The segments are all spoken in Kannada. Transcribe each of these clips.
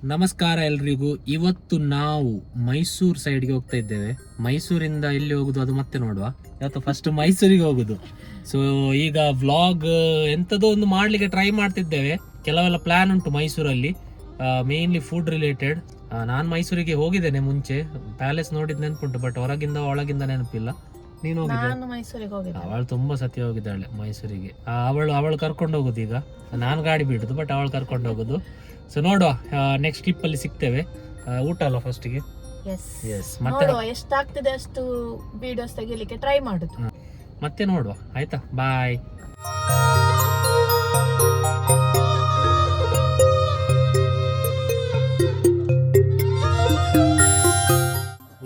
ನಮಸ್ಕಾರ ಎಲ್ರಿಗೂ. ಇವತ್ತು ನಾವು ಮೈಸೂರು ಸೈಡ್ಗೆ ಹೋಗ್ತಾ ಇದ್ದೇವೆ. ಮೈಸೂರಿಂದ ಎಲ್ಲಿ ಹೋಗುದು ಅದು ಮತ್ತೆ ನೋಡುವ. ಇವತ್ತು ಫಸ್ಟ್ ಮೈಸೂರಿಗೆ ಹೋಗುದು. ಸೊ ಈಗ ವ್ಲಾಗ್ ಎಂಥದೋ ಒಂದು ಮಾಡ್ಲಿಕ್ಕೆ ಟ್ರೈ ಮಾಡ್ತಿದ್ದೇವೆ. ಕೆಲವೆಲ್ಲ ಪ್ಲಾನ್ ಉಂಟು ಮೈಸೂರಲ್ಲಿ, ಮೇನ್ಲಿ ಫುಡ್ ರಿಲೇಟೆಡ್. ನಾನು ಮೈಸೂರಿಗೆ ಹೋಗಿದ್ದೇನೆ ಮುಂಚೆ, ಪ್ಯಾಲೇಸ್ ನೋಡಿದ್ ನೆನಪುಂಟು, ಬಟ್ ಹೊರಗಿಂದ ಒಳಗಿಂದ ನೆನಪಿಲ್ಲ. ನೀನು ಹೋಗಿದ್ದೆ? ಅವಳು ತುಂಬಾ ಸತಿ ಹೋಗಿದ್ದಾಳೆ ಮೈಸೂರಿಗೆ. ಅವಳು ಕರ್ಕೊಂಡು ಹೋಗುದು. ಈಗ ನಾನು ಗಾಡಿ ಬಿಡುದು, ಬಟ್ ಅವಳು ಕರ್ಕೊಂಡು ಹೋಗುದು. ಸೊ ನೋಡುವ, ನೆಕ್ಸ್ಟ್ ಟ್ರಿಪ್ ಅಲ್ಲಿ ಸಿಗ್ತೇವೆ. ಊಟ ಅಲ್ಲ ಫಸ್ಟಿಗೆ. ಮತ್ತೆ ಎಷ್ಟಾಗ್ತದೆ ಅಷ್ಟು ವಿಡಿಯೋಸ್ ತೆಗಿಲಿಕ್ಕೆ ಟ್ರೈ ಮಾಡುದು. ಮತ್ತೆ ನೋಡುವ, ಆಯ್ತಾ? ಬಾಯ್.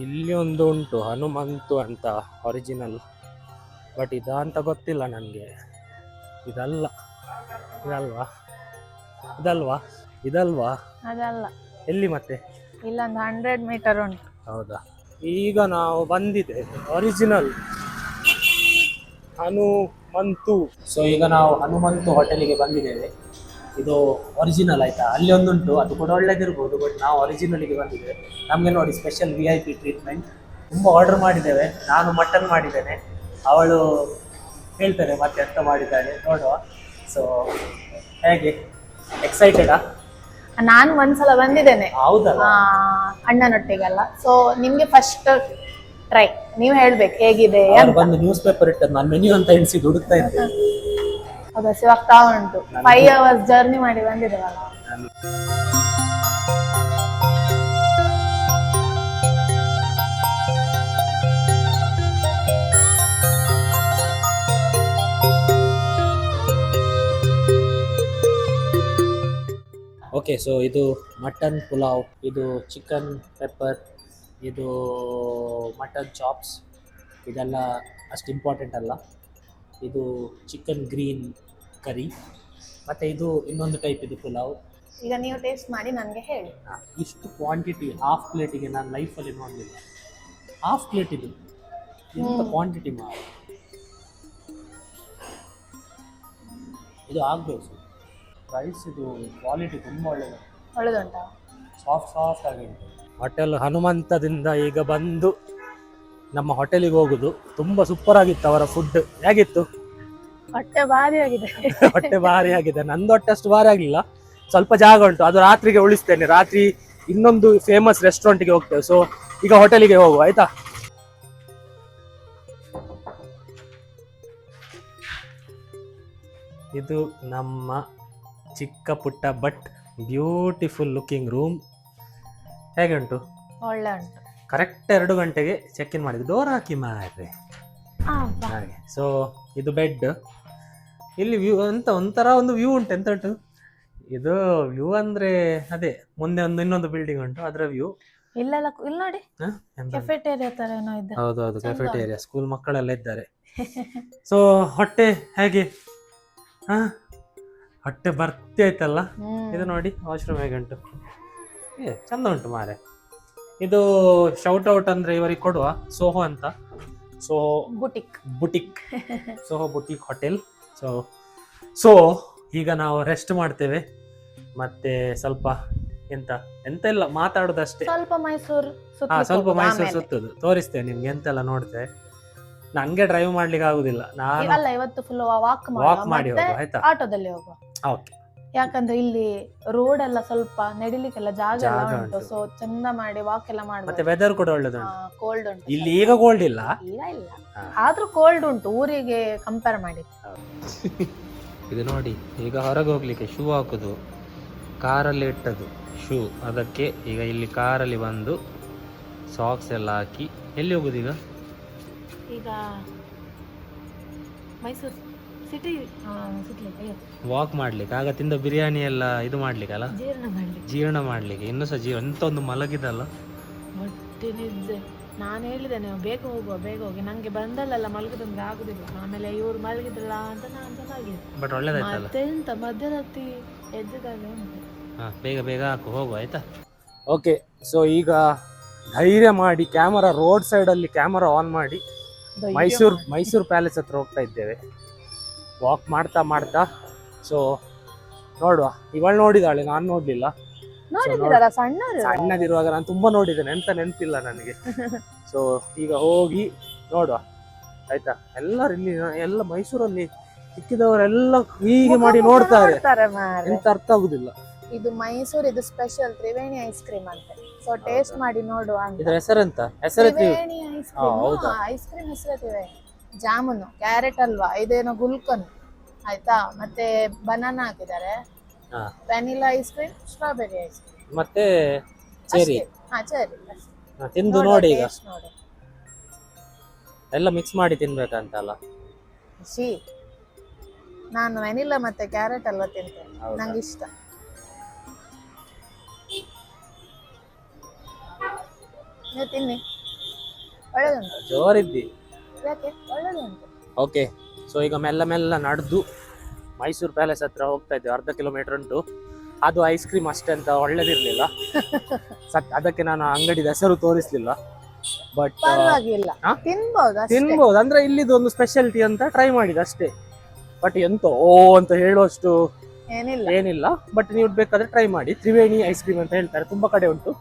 ಇಲ್ಲಿ ಒಂದು ಉಂಟು ಹನುಮಂತು ಅಂತ ಒರಿಜಿನಲ್, ಬಟ್ ಇದಂತ ಗೊತ್ತಿಲ್ಲ ನನಗೆ. ಇದಲ್ಲ, ಇದಲ್ವಾ? ಇದಲ್ವಾ? ಇದಲ್ವಾ? ಅದಲ್ಲ. ಎಲ್ಲಿ ಮತ್ತೆ? ಇಲ್ಲೊಂದು 100 ಮೀಟರ್ ಉಂಟು. ಹೌದಾ? ಈಗ ನಾವು ಬಂದಿದೆ ಒರಿಜಿನಲ್ ಹನುಮಂತು. ಸೊ ಈಗ ನಾವು ಹನುಮಂತು ಹೋಟೆಲಿಗೆ ಬಂದಿದ್ದೇವೆ. ಇದು ಒರಿಜಿನಲ್ ಆಯ್ತಾ. ಅಲ್ಲಿ ಒಂದುಂಟು, ಅದು ಕೂಡ ಒಳ್ಳೇದಿರ್ಬೋದು, ಬಟ್ ನಾವು ಒರಿಜಿನಲ್ಗೆ ಬಂದಿದ್ದೇವೆ. ನಮಗೆ ನೋಡಿ ಸ್ಪೆಷಲ್ VIP ಟ್ರೀಟ್ಮೆಂಟ್. ತುಂಬ ಆರ್ಡರ್ ಮಾಡಿದ್ದೇವೆ. ನಾನು ಮಟನ್ ಮಾಡಿದ್ದೇನೆ, ಅವಳು ಹೇಳ್ತಾರೆ ಮತ್ತೆ ಎಂತ ಮಾಡಿದ್ದಾಳೆ ನೋಡುವ. ಸೊ ಹೇಗೆ, ಎಕ್ಸೈಟೆಡಾ? ನಾನು ಒಂದ್ಸಲ ಬಂದಿದ್ದೇನೆ. ಹೌದಲ್ಲ? ಅಣ್ಣನೊಟ್ಟಿಗೆಲ್ಲ. ಸೊ ನಿಮ್ಗೆ ಫಸ್ಟ್ ಟ್ರೈ, ನೀವು ಹೇಳ್ಬೇಕು ಹೇಗಿದೆ ಅಂತ. ಬಂದು ನ್ಯೂಸ್ ಪೇಪರ್ ಇಟ್ಟದ್ದು, ನಾನು ಮೆನ್ಯೂ ಅಂತ ಎಣಿಸಿ ಹುಡುಕ್ತಾ ಇದ್ದೆ. ಅದು ಸಿವಾಗ್ತಾ ಉಂಟು. 5 hours ಜರ್ನಿ ಮಾಡಿ ಬಂದಿದ್ದೇವಲ್ಲ. ಓಕೆ, ಸೊ ಇದು ಮಟನ್ ಪುಲಾವ್, ಇದು ಚಿಕನ್ ಪೆಪ್ಪರ್, ಇದು ಮಟನ್ ಚಾಪ್ಸ್. ಇದೆಲ್ಲ ಅಷ್ಟು ಇಂಪಾರ್ಟೆಂಟ್ ಅಲ್ಲ. ಇದು ಚಿಕನ್ ಗ್ರೀನ್ ಕರಿ, ಮತ್ತು ಇದು ಇನ್ನೊಂದು ಟೈಪ್, ಇದು ಪುಲಾವ್. ಈಗ ನೀವು ಟೇಸ್ಟ್ ಮಾಡಿ ನನಗೆ ಹೇಳಿ. ಇಷ್ಟು ಕ್ವಾಂಟಿಟಿ, ಹಾಫ್ ಪ್ಲೇಟಿಗೆ ನಾನು ಲೈಫಲ್ಲಿ ನೋಡಲಿಲ್ಲ. ಹಾಫ್ ಪ್ಲೇಟ್ ಇದು ಇಂಥ ಕ್ವಾಂಟಿಟಿ ಮಾಡಿ ಇದು ಆಗಬೇಕು. ರೈಸ್ ಇದು ಕ್ವಾಲಿಟಿ ತುಂಬ ಒಳ್ಳೆದುಂಟಾ? ಸಾಫ್ಟ್ ಆಗಿ ಉಂಟು. ಹೋಟೆಲ್ ಹನುಮಂತದಿಂದ ಈಗ ಬಂದು ನಮ್ಮ ಹೋಟೆಲಿಗೆ ಹೋಗುದು. ತುಂಬ ಸೂಪರ್ ಆಗಿತ್ತು ಅವರ ಫುಡ್. ಹೇಗಿತ್ತು? ಹೊಟ್ಟೆ ಭಾರಿ ಆಗಿದೆ. ಹೊಟ್ಟೆ ಭಾರಿ ಆಗಿದೆ. ನಂದು ಹೊಟ್ಟೆ ಅಷ್ಟು ಭಾರಿ ಆಗಲಿಲ್ಲ. ಸ್ವಲ್ಪ ಜಾಗ ಉಂಟು, ಅದು ರಾತ್ರಿಗೆ ಉಳಿಸ್ತೇನೆ. ರಾತ್ರಿ ಇನ್ನೊಂದು ಫೇಮಸ್ ರೆಸ್ಟೋರೆಂಟ್ಗೆ ಹೋಗ್ತೇವೆ. ಸೊ ಈಗ ಹೋಟೆಲಿಗೆ ಹೋಗುವ, ಆಯ್ತಾ? ಇದು ನಮ್ಮ ಚಿಕ್ಕ ಪುಟ್ಟ ಬಟ್ ಬ್ಯೂಟಿಫುಲ್ ಲುಕಿಂಗ್ ರೂಮ್. ಹೇಗೆ ಉಂಟು? ಒಳ್ಳೆ ಉಂಟು. ಕರೆಕ್ಟ್ 2 ಗಂಟೆಗೆ ಚೆಕ್ ಇನ್ ಮಾಡಿದ್ದು. ಡೋರ್ ಹಾಕಿ ಮಾರ್ರೆ ಹಾಗೆ. ಸೊ ಇದು ಬೆಡ್. ಇಲ್ಲಿ ವ್ಯೂ ಅಂತ ಒಂಥರ ಒಂದು ವ್ಯೂ ಉಂಟು. ಎಂತ ಉಂಟು ಇದು ವ್ಯೂ ಅಂದ್ರೆ? ಅದೇ ಮುಂದೆ ಇನ್ನೊಂದು ಬಿಲ್ಡಿಂಗ್ ಉಂಟು, ಅದರ ವ್ಯೂ. ಇಲ್ಲೆಲ್ಲ ಇಲ್ಲಿ ನೋಡಿ, ಕೆಫೆಟೇರಿಯಾ ತರ ಏನೋ ಇದೆ. ಹೌದೌದು, ಕೆಫೆಟೇರಿಯಾ. ಸ್ಕೂಲ್ ಮಕ್ಕಳೆಲ್ಲ ಇದ್ದಾರೆ. ಸೊ ಹೊಟ್ಟೆ ಹೇಗೆ? ಹೊಟ್ಟೆ ಬರ್ತಿ ಆಯ್ತಲ್ಲ. ಇದು ನೋಡಿ ವಾಶ್ರೂಮ್ ಹೇಗೆ ಉಂಟು. ಚಂದ ಉಂಟು ಮಾರೆ. ಇದು ಶೌಟ್ ಔಟ್ ಅಂದ್ರೆ ಇವರಿಗೆ ಕೊಡುವ, ಸೋಹೋ ಅಂತ. ಸೋಹೋ ಬುಟಿಕ್ ಸೋಹೋ ಬುಟಿಕ್ ಹೋಟೆಲ್. ಸೊ ಈಗ ನಾವು ರೆಸ್ಟ್ ಮಾಡ್ತೇವೆ. ಮತ್ತೆ ಸ್ವಲ್ಪ ಎಂತ ಇಲ್ಲ, ಮಾತಾಡೋದಷ್ಟೇ. ಸ್ವಲ್ಪ ಮೈಸೂರು ಸುತ್ತುದು ತೋರಿಸ್ತೇವೆ ನಿಮ್ಗೆ. ಎಂತೆಲ್ಲ ನೋಡ್ತೇವೆ. ನಂಗೆ ಡ್ರೈವ್ ಮಾಡ್ಲಿಕ್ಕೆ ಆಗುದಿಲ್ಲ. ನಾನು ಇವತ್ತು ಫುಲ್ ವಾಕ್ ಮಾಡಿ ಹೋಗುವ, ಆಯ್ತಾ? ಆಟೋದಲ್ಲಿ ಹೋಗುವ. ಓಕೆ. ಯಾಕಂದ್ರೆ ಇಲ್ಲಿ ರೋಡ್ ಎಲ್ಲ ಸ್ವಲ್ಪ ನಡಿಲಿಕ್ಕೆಲ್ಲ ಜಾಗ ಎಲ್ಲ ಉಂಟು. ಸೊ ಚಂದ ಮಾಡಿ ವಾಕ್ ಎಲ್ಲ ಮಾಡಿ. ಮತ್ತೆ ವೆದರ್ ಕೂಡ ಒಳ್ಳೆದು. ಕೋಲ್ಡ್ ಉಂಟು ಇಲ್ಲಿ. ಈಗ ಕೋಲ್ಡ್ ಇಲ್ಲ, ಆದ್ರೂ ಕೋಲ್ಡ್ ಉಂಟು ಊರಿಗೆ ಕಂಪೇರ್ ಮಾಡಿ. ಇದು ನೋಡಿ, ಈಗ ಹೊರಗೆ ಹೋಗ್ಲಿಕ್ಕೆ ಶೂ ಹಾಕುದು, ಕಾರಲ್ಲಿ ಇಟ್ಟದು ಶೂ. ಅದಕ್ಕೆ ಈಗ ಇಲ್ಲಿ ಕಾರಲ್ಲಿ ಬಂದು ಸಾಕ್ಸ್ ಎಲ್ಲ ಹಾಕಿ ಎಲ್ಲಿ ಹೋಗುದು ಈಗ? ಈಗ ಮೈಸೂರು ಸಿಟಿ ವಾಕ್ ಮಾಡ್ಲಿಕ್ಕೆ. ಆಗ ತಿಂದ ಬಿರಿಯಾನಿ ಎಲ್ಲ ಇದು ಮಾಡ್ಲಿಕ್ಕಲ್ಲ, ಜೀರ್ಣ ಮಾಡ್ಲಿಕ್ಕೆ. ಇನ್ನೂ ಸಹ ಎಂತ ಒಂದು ಮಲಗಿದಲ್ಲ. ನಾನು ಹೇಳಿದೆ ನೀವು ಬೇಗ ಹೋಗಿ ನಂಗೆ ಬಂದಲ್ಲ ಮಲಗಿದ್ರೆ ಆಗುದಿಲ್ಲ. ಆಮೇಲೆ ಇವ್ರು ಮಲಗಿದ್ರಲ್ಲ ಅಂತ ನಾನು ಚೆನ್ನಾಗಿದೆ. ಬಟ್ ಒಳ್ಳೇದಾಯ್ತಲ್ಲ. ಮತ್ತೆ ಎಂತ ಮಧ್ಯರಾತ್ರಿ ಎದ್ದಿದಾಗ ಬೇಗ ಹಾಕು, ಹೋಗುವ, ಆಯ್ತಾ? ಓಕೆ. ಸೊ ಈಗ ಧೈರ್ಯ ಮಾಡಿ ಕ್ಯಾಮರಾ ರೋಡ್ ಸೈಡ್ ಅಲ್ಲಿ ಕ್ಯಾಮರಾ ಆನ್ ಮಾಡಿ ಮೈಸೂರು ಪ್ಯಾಲೇಸ್ ಹತ್ರ ಹೋಗ್ತಾ ಇದ್ದೇವೆ. ವಾಕ್ ಮಾಡ್ತಾ. ಸೊ ನೋಡುವ, ಇವಳು ನೋಡಿದಾಳೆ, ನಾನು ನೋಡ್ಲಿಲ್ಲ. ನೋಡಿದಿರಲ್ಲ ಸಣ್ಣರು. ಸಣ್ಣದಿರುವಾಗ ನಾನು ತುಂಬಾ ನೋಡಿದ್ದೇನೆ, ಎಂತ ನೆನಪಿಲ್ಲ ನನಗೆ. ಸೊ ಈಗ ಹೋಗಿ ನೋಡುವ ಆಯ್ತಾ. ಎಲ್ಲರೂ ಇಲ್ಲಿ ಎಲ್ಲ ಮೈಸೂರಲ್ಲಿ ಸಿಕ್ಕಿದವರೆಲ್ಲ ಹೀಗೆ ಮಾಡಿ ನೋಡ್ತಾರೆ, ಎಂತ ಅರ್ಥ ಆಗುದಿಲ್ಲ. ಇದು ಮೈಸೂರು, ಇದು ಸ್ಪೆಷಲ್ ತ್ರಿವೇಣಿ ಐಸ್ ಕ್ರೀಮ್ ಅಂತ. ಸೊ ಟೇಸ್ಟ್ ಮಾಡಿ ನೋಡುವ ಅಂತ. ಇದ್ರ ಹೆಸರೆಂತ? ಹೆಸರು Triveni ice cream. Ice cream ಹೆಸರು ತ್ರಿವೇಣಿ. ಜಾಮೂನು, ಕ್ಯಾರೆಟ್ ಹಲ್ವಾ, ಇದೇನೋ ಗುಲ್ಕನ್ ಆಯ್ತಾ, ಮತ್ತೆ ಬನಾನಾ ಹಾಕಿದ್ದಾರೆ, vanilla ice cream, strawberry ice cream, ಮತ್ತೆ ಚೆರಿ. ಚೆರಿ ತಿಂದು ನೋಡಿ ಈಗ. ಎಲ್ಲ ಮಿಕ್ಸ್ ಮಾಡಿ ತಿನ್ಬೇಕಂತಲ್ಲ. ನಾನು ವೆನಿಲಾ ಮತ್ತೆ ಕ್ಯಾರೆಟ್ ಹಲ್ವಾ ತಿಂತೇನೆ, ನಂಗೆ ಇಷ್ಟ. ನೀವು ತಿನ್ನಿ, ಒಳ್ಳೆದುಂಟು. ಜೋರಿದ್ದಿ. ಯಾಕೆ? ಒಳ್ಳೆದುಂಟು. ಓಕೆ, ಸೊ ಈಗ ಮೆಲ್ಲ ಮೆಲ್ಲ ನಡೆದು ಮೈಸೂರು ಪ್ಯಾಲೇಸ್ ಹತ್ರ ಹೋಗ್ತಾ ಇದ್ದೇವೆ. 1/2 ಕಿಲೋಮೀಟರ್ ಉಂಟು. ಅದು ಐಸ್ ಕ್ರೀಮ್ ಅಷ್ಟೇ ಅಂತ ಒಳ್ಳೇದಿರ್ಲಿಲ್ಲ, ಅದಕ್ಕೆ ನಾನು ಅಂಗಡಿ ಹೆಸರು ತೋರಿಸ್ಲಿಲ್ಲ. ಬಟ್ ಪರವಾಗಿಲ್ಲ, ತಿನ್ಬಹುದು. ಅಂದ್ರೆ ಇಲ್ಲಿದು ಒಂದು ಸ್ಪೆಷಾಲಿಟಿ ಅಂತ ಟ್ರೈ ಮಾಡಿದೆ ಅಷ್ಟೇ. ಬಟ್ ಎಂತ ಅಂತ ಹೇಳುವಷ್ಟು ಏನಿಲ್ಲ. ಬಟ್ ನೀವು ಬೇಕಾದ್ರೆ ಟ್ರೈ ಮಾಡಿ. ತ್ರಿವೇಣಿ ಐಸ್ ಕ್ರೀಮ್ ಅಂತ ಹೇಳ್ತಾರೆ, ತುಂಬಾ ಕಡೆ ಉಂಟು.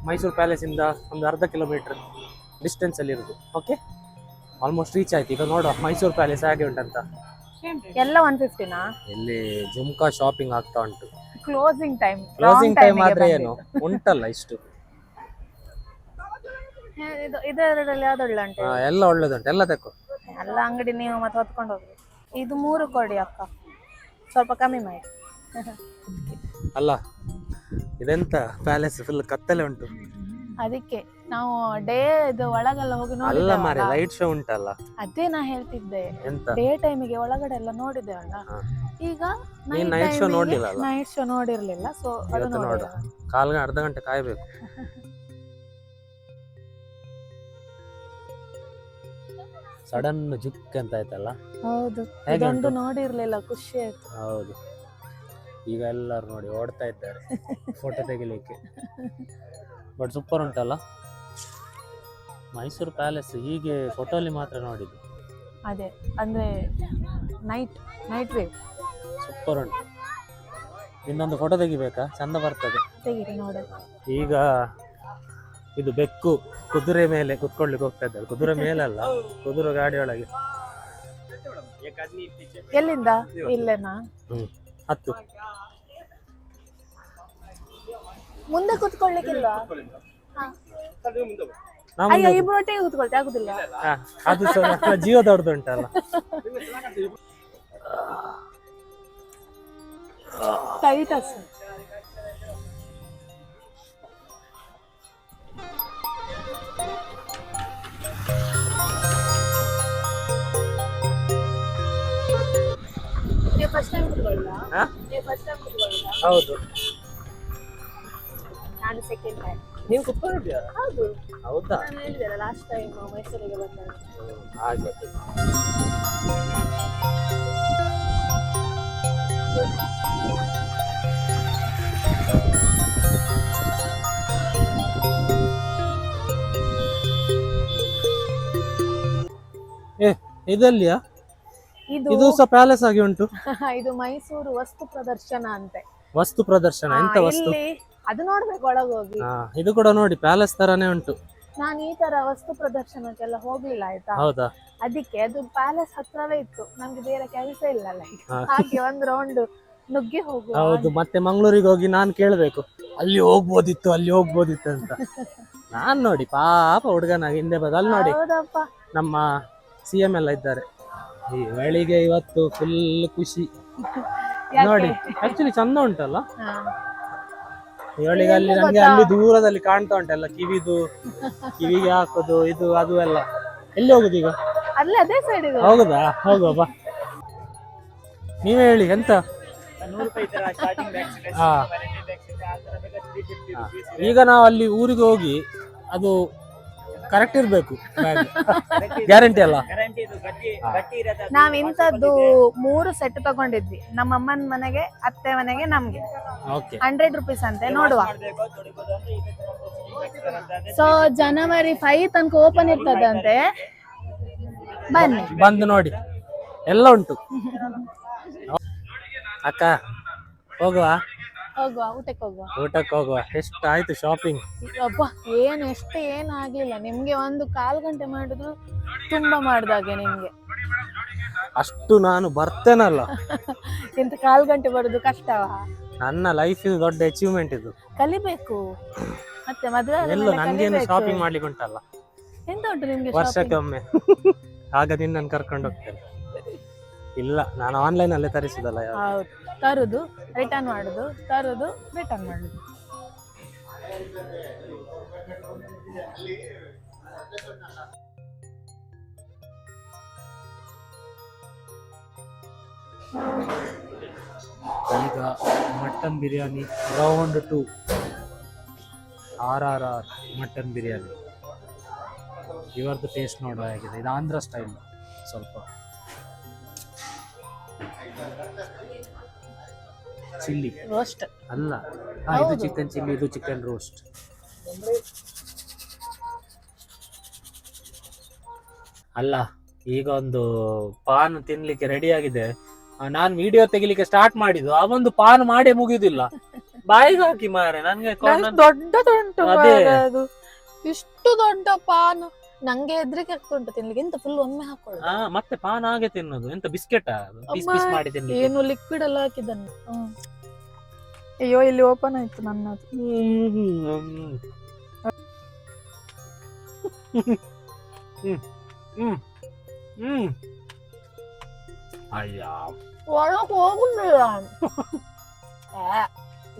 ಮೈಸೂರು ಪ್ಯಾಲೇಸ್ ಇಂದ ಒಂದು 1/2 ಕಿಲೋಮೀಟರ್ ಡಿಸ್ಟೆನ್ಸ್ ಅಲ್ಲಿ ಇರುದು. ಓಕೆ, ಆಲ್ಮೋಸ್ಟ್ ರೀಚ್ ಆಯ್ತು. ಈಗ ನೋಡುವ ಮೈಸೂರು ಪ್ಯಾಲೇಸ್ ಹೇಗೆ ಉಂಟಂತ. ಎಲ್ಲ 150ನಾ? ಇಲ್ಲಿ ಜುಮ್ಕಾ ಶಾಪಿಂಗ್ ಆಗ್ತಾ ಉಂಟು. ಕ್ಲೋಸಿಂಗ್ ಟೈಮ್ ಆದ್ರೆ ಏನು ಉಂಟಲ್ಲ ಇಷ್ಟು. ಇದರಲ್ಲಿ ಯಾವ್ದು ಒಳ್ಳೆ ಉಂಟು? ಎಲ್ಲ ಒಳ್ಳೇದುಂಟು, ಎಲ್ಲ ತಕೋ. ಎಲ್ಲ ಅಂಗಡಿ ನೀವು ಮತ್ತೆ ಹೊತ್ಕೊಂಡು ಹೋಗ್ರಿ. ಇದು 3 ಕೊಡಿ ಅಕ್ಕ, ಸ್ವಲ್ಪ ಕಮ್ಮಿ ಮಾಡಿ. ಅಲ್ಲ ಇದೆಂತ ಪ್ಯಾಲೇಸ್ ಫುಲ್ ಕತ್ತಲೆ ಉಂಟು. ಅದಕ್ಕೆ ನಾವು ಡೇ ಇದು ಒಳಗೆಲ್ಲ ಹೋಗಿ ಅಲ್ಲ ಮಾರೆ, ಲೈಟ್ ಶೋ ಉಂಟಲ್ಲ. ಅದೇ ನಾ ಹೇಳ್ತಿದ್ದೆ, ಡೇ ಟೈಮಿಗೆ ಒಳಗಡೆ ಎಲ್ಲ ನೋಡಿದ್ದೇವಲ್ಲ. ಈಗ ನೈಟ್ ಶೋ ನೋಡ್ಲಿಲ್ಲ. ನೈಟ್ ಶೋ ನೋಡಿರ್ಲಿಲ್ಲ. ಸೊ ಅದು ನೋಡ, ಕಾಲ್ಗೆ 1/2 ಗಂಟೆ ಕಾಯ್ಬೇಕು. ಸಡನ್ ಜುಕ್ ಅಂತ ಆಯ್ತಲ್ಲ. ಹೌದು, ಇದೊಂದು ನೋಡಿರ್ಲಿಲ್ಲ, ಖುಷಿ ಆಯ್ತು. ಹೌದು, ಈಗ ಎಲ್ಲರೂ ನೋಡಿ ಓಡ್ತಾ ಇದ್ದಾರೆ ಫೋಟೋ ತೆಗಿಲಿಕ್ಕೆ. ಬಟ್ ಸೂಪರ್ ಉಂಟಲ್ಲ ಮೈಸೂರು ಪ್ಯಾಲೇಸ್. ಹೀಗೆ ಫೋಟೋಲಿ ಮಾತ್ರ ನೋಡಿದ್ದು. ಅದೇ ಅಂದ್ರೆ ನೈಟ್ ವೇವ್ ಸೂಪರ್ ಉಂಟು. ಇನ್ನೊಂದು ಫೋಟೋ ತೆಗಿಬೇಕಾ? ಚಂದ ಬರ್ತದೆ, ತೆಗಿರಿ ನೋಡ. ಈಗ ಇದು ಬೆಕ್ಕು ಕುದುರೆ ಮೇಲೆ ಕುತ್ಕೊಳ್ಳಿಕ್ಕೆ ಹೋಗ್ತಾ ಇದ್ದಾರೆ. ಕುದುರೆ ಮೇಲಲ್ಲ, ಕುದುರೆ ಗಾಡಿ ಒಳಗೆ. ಎಲ್ಲಿಂದ? ಇಲ್ಲೇನಾ? ಹತ್ತು ಮುಂದೆ ಕುತ್ಕೊಳ್ಳಿಕ್ಕಿಲ್ವಾ? ಅಯ್ಯೋ, ಇಬ್ಬರೊಟ್ಟಿಗೆ ಕುತ್ಕೊಳ್ತೆ ಆಗುದಿಲ್ಲ. ಅದು ಜೀವ ದೊಡ್ಡದುಂಟಲ್ಲ. ಟೈಟಸ್. ನೀವು ಫಸ್ಟ್ ಟೈಮ್ ಕುತ್ಕೊಳ್ಳಲ್ಲ? ಹೌದು, ನಾನು ಸೆಕೆಂಡ್ ಟೈಮ್. ನೀವು ಕುತ್ಕೊಂಡಿದ್ಯಾ? ಹೌದು. ಹೌದಾ? ನಾನು ಹೇಳಿದೆ ಲಾಸ್ಟ್ ಟೈಮ್ ಮೈಸೂರಿಗೆ ಬಂದಾಗ. ಹಾಗೆ. ಇದಲ್ಲಿಯಾ? ಇದು ಸಹ ಪ್ಯಾಲೇಸ್ ಆಗಿ ಉಂಟು. ಇದು ಮೈಸೂರು ವಸ್ತು ಪ್ರದರ್ಶನ ಅಂತೆ. ವಸ್ತು ಪ್ರದರ್ಶನ? ಎಂತ ವಸ್ತು? ಅದು ನೋಡ್ಬೇಕು ಒಳಗೋಗಿ. ಇದು ಕೂಡ ನೋಡಿ ಪ್ಯಾಲೇಸ್ ತರಾನೇ ಉಂಟು. ನಾನು ಈ ತರ ವಸ್ತು ಪ್ರದರ್ಶನಕ್ಕೆಲ್ಲ ಹೋಗ್ಲಿಲ್ಲ ಆಯ್ತಾ. ಹೌದಾ? ಅದಕ್ಕೆ ಅದು ಪ್ಯಾಲೇಸ್ ಹತ್ರವೇ ಇತ್ತು, ನಮ್ಗೆ ಬೇರೆ ಕೆಲಸ ಇಲ್ಲಲ್ಲ. ಹಾಗೆ ಒಂದು ರೌಂಡ್ ನುಗ್ಗಿ ಹೋಗುವ. ಹೌದು, ಮತ್ತೆ ಮಂಗಳೂರಿಗೆ ಹೋಗಿ ನಾನು ಕೇಳ್ಬೇಕು ಅಲ್ಲಿ ಹೋಗ್ಬೋದಿತ್ತು ಅಂತ. ನಾನ್ ನೋಡಿ ಪಾಪ ಹುಡುಗನಾಗ ಹಿಂದೆ ಬದ ಅಲ್ಲಿ ನೋಡಿ ನಮ್ಮ CM ಎಲ್ಲ ಇದ್ದಾರೆ. ಈ ಗಳಿಗೆ ಇವತ್ತು ಫುಲ್ ಖುಷಿ ನೋಡಿ. ಆಕ್ಚುಲಿ ಚಂದ ಉಂಟಲ್ಲ ಇವಳಿಗೆ. ಅಲ್ಲಿ ನಂಗೆ ಅಲ್ಲಿ ದೂರದಲ್ಲಿ ಕಾಣ್ತಾ ಉಂಟಲ್ಲ ಕಿವಿಗೆ ಹಾಕೋದು ಇದು ಅದು ಎಲ್ಲ. ಎಲ್ಲಿ ಹೋಗುದು ಈಗ? ಅದೇ ಸೈಡ್. ಹೋಗುದಾ? ಹೋಗುವ ಬಾ. ನೀವೇ ಹೇಳಿ ಎಂತ. ಈಗ ನಾವು ಅಲ್ಲಿ ಊರಿಗೆ ಹೋಗಿ ಅದು ಕರೆಕ್ಟ್ ಇರ್ಬೇಕು, ಗ್ಯಾರಂಟಿ ಅಲ್ಲ. ನಾವ್ ಇಂಥದ್ದು 3 ಸೆಟ್ ತಗೊಂಡಿದ್ವಿ, ನಮ್ಮ ಅಮ್ಮನ ಮನೆಗೆ, ಅತ್ತೆ ಮನೆಗೆ, ನಮ್ಗೆ. 100 ರೂಪೀಸ್ ಅಂತೆ. ನೋಡುವ. ಸೊ ಜನವರಿ 5 ತನಕ ಓಪನ್ ಇರ್ತದಂತೆ. ಬನ್ನಿ, ಬಂದು ನೋಡಿ, ಎಲ್ಲ ಉಂಟು. ಅಕ್ಕ ಹೋಗುವ? ಹೋಗುವ ಊಟಕ್ಕೆ ಹೋಗುವ. ಊಟಕ್ಕೆ ಹೋಗುವ. ಎಷ್ಟು ಆಯ್ತು ಶಾಪಿಂಗ್? ಅಬ್ಬ ಏನು ಆಗ್ಲಿಲ್ಲ. ನಿಮ್ಗೆ 1 ಗಂಟೆ ಮಾಡಿದ್ರು ತುಂಬಾ ಮಾಡ್ದಾಗೆ ನಿಮ್ಗೆ. ಅಷ್ಟು ನಾನು ಬರ್ತೇನಲ್ಲ. ಇಂತ 1/4 ಗಂಟೆ ಬರುದು ಕಷ್ಟವಾ? ನನ್ನ ಲೈಫ್ ಇದು ದೊಡ್ಡ ಅಚೀವ್ಮೆಂಟ್ ಇದು. ಕಲಿಬೇಕು ಮತ್ತೆ ಮದುವೆ ಎಲ್ಲ ನನ್ಗೇನು ಶಾಪಿಂಗ್ ಮಾಡ್ಲಿಕ್ಕೆ ಉಂಟಲ್ಲ. ಎಂತ ಉಂಟು ನಿಮ್ಗೆ ವರ್ಷಕ್ಕೊಮ್ಮೆ. ಆಗ ನಿನ್ನನ್ನು ಕರ್ಕೊಂಡು ಹೋಗ್ತೇನೆ. ಇಲ್ಲ, ನಾನು ಆನ್ಲೈನ್ ಅಲ್ಲೇ ತರಿಸುದಲ್ಲ. ಹೌದು, ತರುದು ರಿಟರ್ನ್ ಮಾಡುದು, ತರುದು ರಿಟರ್ನ್ ಮಾಡುದು. ಈಗ mutton biryani round 2 RRR mutton biryani. ಇವರದ್ದು ಟೇಸ್ಟ್ ನೋಡುವ ಹೇಗಿದೆ. ಇದು ಆಂಧ್ರ ಸ್ಟೈಲ್. ಸ್ವಲ್ಪ ಚಿಲ್ಲಿ ರೋಸ್ಟ್ ಅಲ್ಲ, ಇದು ಚಿಕನ್ ಚಿಲ್ಲಿ, ಇದು ಚಿಕನ್ ರೋಸ್ಟ್. ಅಲ್ಲ, ಈಗ ಒಂದು ಪಾನ್ ತಿನ್ಲಿಕ್ಕೆ ರೆಡಿ ಆಗಿದೆ. ನಾನು ವಿಡಿಯೋ ತೆಗಿಲಿಕ್ಕೆ ಸ್ಟಾರ್ಟ್ ಮಾಡಿದ್ದು, ಆ ಒಂದು ಪಾನ್ ಮಾಡೇ ಮುಗಿಯುದಿಲ್ಲ. ಬಾಯಿಗೆ ಹಾಕಿ ಮಾರೆ ನನ್ಗೆ ದೊಡ್ಡದುಂಟು ಅದು. ಇಷ್ಟು ದೊಡ್ಡ ಪಾನ್ ನಂಗೆ ಹೆದ್ರಿಕೆ ಆಗ್ತುಂಟು ತಿನ್ಲಿಕ್ಕೆ. ಎಂತ ಫುಲ್ ಒಮ್ಮೆ ಹಾಕೊಳ್ಳೋದು? ಮತ್ತೆ ಪಾನ್ ಹಾಗೆ ತಿನ್ನೋದು. ಎಂತ ಬಿಸ್ಕೆಟ್ ಪೀಸ್ ಪೀಸ್ ಮಾಡಿ ತಿನ್ಲಿಕ್ಕೆ? ಏನು ಲಿಕ್ವಿಡ್ ಎಲ್ಲ ಹಾಕಿದ್ದನ್ನು. ಅಯ್ಯೋ, ಇಲ್ಲಿ ಓಪನ್ ಆಯ್ತು ನನ್ನದು. ಅಯ್ಯ, ಒಳಗ್ ಹೋಗುದಿಲ್ಲ.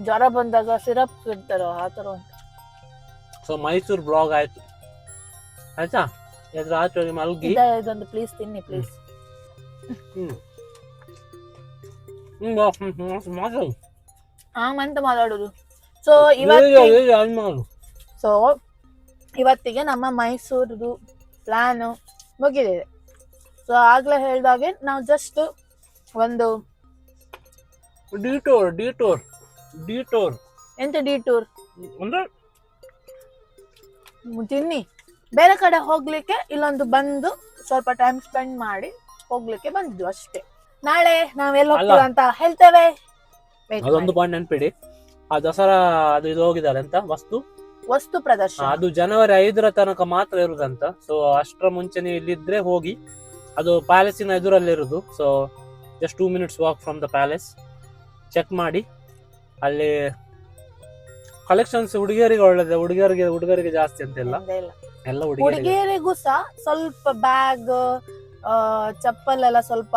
ಜ್ವರ ಬಂದಾಗ ಸಿರಪ್ ಇರ್ತಾರ ಆತರ ಉಂಟು. ಸೊ ಮೈಸೂರು ಬ್ಲಾಗ್ ಆಯ್ತು ಆಯ್ತಾ? ಎದ್ರ ಆಚೆ ಮಲ್ಗಿ ಇದೊಂದು ಪ್ಲೀಸ್ ತಿನ್ನಿ ಪ್ಲೀಸ್. ಎಂತ ಮಾತಾಡುದು? ಸೊ ಇವತ್ತಿಗೆ ನಮ್ಮ ಮೈಸೂರದು ಪ್ಲಾನ್ ಮುಗಿದಿದೆ. ಸೊ ಆಗ್ಲೇ ಹೇಳ್ದಾಗೆ ನಾವು ಜಸ್ಟ್ ಒಂದು ಡಿಟೋರ್ ಎಂತ ಡಿಟೂರ್ ಅಂದ್ರೆ ತಿನ್ನಿ ಬೇರೆ ಕಡೆ ಹೋಗ್ಲಿಕ್ಕೆ ಇಲ್ಲೊಂದು ಬಂದು ಸ್ವಲ್ಪ ಟೈಮ್ ಸ್ಪೆಂಡ್ ಮಾಡಿ ಹೋಗ್ಲಿಕ್ಕೆ ಬಂದಿದ್ದು ಅಷ್ಟೇ. ನಾಳೆ ನಾವೆಲ್ಲ ಹೋಗ್ತೀವಿ ಅಂತ ಹೇಳ್ತೇವೆ. ಅದೊಂದು ಪಾಯಿಂಟ್ ನೆನ್ಪಿಡಿ, ಆ ದಸರಾ ಅದು ಇದು ಹೋಗಿದ್ದಾರೆ ಅಂತ ವಸ್ತು ಪ್ರದರ್ಶನ, ಅದು ಜನವರಿ 5 ತನಕ ಮಾತ್ರ ಇರುದಂತ. ಸೊ ಅಷ್ಟರ ಮುಂಚೆ ನೀವು ಇಲ್ಲಿದ್ರೆ ಹೋಗಿ. ಅದು ಪ್ಯಾಲೇಸಿನ ಎದುರಲ್ಲಿ ಇರುದು. So just 2 minutes walk from the palace. Check ಮಾಡಿ. ಅಲ್ಲಿ ಕಲೆಕ್ಷನ್ಸ್ ಹುಡುಗಿಯರಿಗೆ ಒಳ್ಳೆದೆ. ಹುಡುಗರಿಗೆ ಜಾಸ್ತಿ ಅಂತ ಇಲ್ಲ, ಎಲ್ಲ ಹುಡುಗಿಯರಿಗೂ ಸಹ ಸ್ವಲ್ಪ ಬ್ಯಾಗ್, ಚಪ್ಪಲ್ ಎಲ್ಲ ಸ್ವಲ್ಪ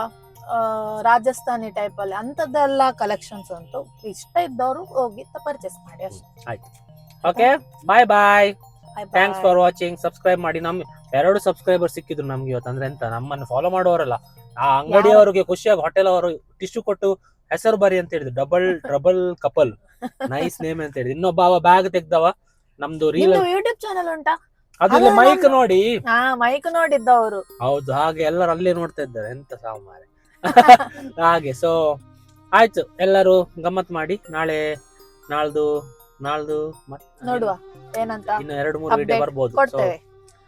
ರಾಜಸ್ಥಾನಿ ಟೈಪ್ ಅಲ್ಲಿ ಅಂತದೆಲ್ಲ ಕಲೆಕ್ಷನ್ಸ್ ಉಂಟು. ಇಷ್ಟ ಇದ್ದವರು ಹೋಗಿ ಪರ್ಚೇಸ್ ಮಾಡಿ ಅಷ್ಟೇ. ಆಯ್ತು, okay, bye. Thanks for watching. Subscribe ಮಾಡಿ. 2 ಸಬ್ಸ್ಕ್ರೈಬರ್ ಸಿಕ್ಕಿದ್ರು ನಮ್ಗೆ ಇವತ್ತು. ಅಂದ್ರೆ ಎಂತ, ನಮ್ಮನ್ನು ಫಾಲೋ ಮಾಡುವವರಲ್ಲ, ಆ ಅಂಗಡಿಯವರಿಗೆ ಖುಷಿಯಾಗಿ ಹೋಟೆಲ್ ಅವರು ಟಿಶ್ಯೂ ಕೊಟ್ಟು ಹೆಸರು ಬರಿ ಅಂತ ಹೇಳಿದ್ರು. ಡಬಲ್ ಕಪಲ್, ನೈಸ್ ನೇಮ್ ಅಂತ ಹೇಳಿದ್ರು. ಇನ್ನೊಬ್ಬ ಬ್ಯಾಗ್ ತೆಗ್ದವ. ನಮ್ದು ಯೂಟ್ಯೂಬ್ ಚಾನಲ್ ಉಂಟಾ? ಅದ್ರಲ್ಲಿ ಮೈಕ್ ನೋಡಿ, ಮೈಕ್ ನೋಡಿದ್ದವರು. ಹೌದು, ಹಾಗೆ ಎಲ್ಲರೂ ಅಲ್ಲೇ ನೋಡ್ತಾ ಇದ್ದಾರೆ. ಎಂತ ಸಾಮಾರೆ ಹಾಗೆ. ಸೊ ಆಯ್ತು, ಎಲ್ಲರೂ ಗಮ್ಮತ್ ಮಾಡಿ. ನಾಳ್ದು ನೋಡುವ ಏನಂತ. ಇನ್ನು 2-3 ವಿಡಿಯೋ ಬರ್ಬೋದು.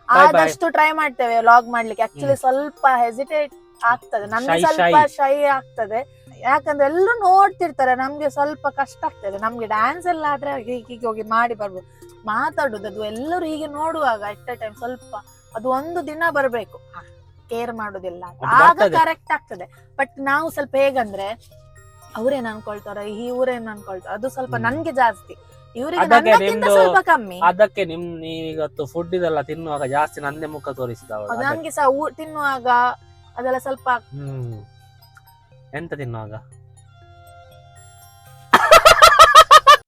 ಆದಷ್ಟು ಟ್ರೈ ಮಾಡ್ತೇವೆ ವ್ಲಾಗ್ ಮಾಡ್ಲಿಕ್ಕೆ. ಆಕ್ಚುಲಿ ಸ್ವಲ್ಪ ಹೆಸಿಟೇಟ್ ಆಗ್ತದೆ ನಮ್ಗೆ, ಸ್ವಲ್ಪ ಶೈ ಆಗ್ತದೆ. ಯಾಕಂದ್ರೆ ಎಲ್ಲರೂ ನೋಡ್ತಿರ್ತಾರೆ, ನಮ್ಗೆ ಸ್ವಲ್ಪ ಕಷ್ಟ ಆಗ್ತದೆ. ನಮ್ಗೆ ಡ್ಯಾನ್ಸ್ ಎಲ್ಲ ಆದ್ರೆ ಹೀಗೆ ಹೋಗಿ ಮಾಡಿ ಬರ್ಬೋದು. ಮಾತಾಡುದು ಅದು ಎಲ್ಲರೂ ಹೀಗೆ ನೋಡುವಾಗ ಎಟ್ ಎ ಟೈಮ್ ಸ್ವಲ್ಪ ಅದು ಒಂದು ದಿನ ಬರ್ಬೇಕು. ಕೇರ್ ಮಾಡುದಿಲ್ಲ, ಆಗ ಕರೆಕ್ಟ್ ಆಗ್ತದೆ. ಬಟ್ ನಾವು ಸ್ವಲ್ಪ ಹೇಗಂದ್ರೆ ಅವ್ರೇನ್ ಅನ್ಕೊಳ್ತಾರ, ಇವ್ರೇನ್ ಅನ್ಕೊಳ್ತಾರ, ಅದು ಸ್ವಲ್ಪ ನನ್ಗೆ ಜಾಸ್ತಿ, ಇವ್ರಿಗೆ ಸ್ವಲ್ಪ ಕಮ್ಮಿ. ಅದಕ್ಕೆ ನೀವೀಗತ್ತು ಫುಡ್ ಇದೆಲ್ಲ ತಿನ್ನುವಾಗ ಜಾಸ್ತಿ ನಂದೇ ಮುಖ ತೋರಿಸಿದ. ನನ್ಗೆ ಸಹ ತಿನ್ನುವಾಗ ಅದೆಲ್ಲ ಸ್ವಲ್ಪ ಎಂತ ತಿನ್ನುವಾಗ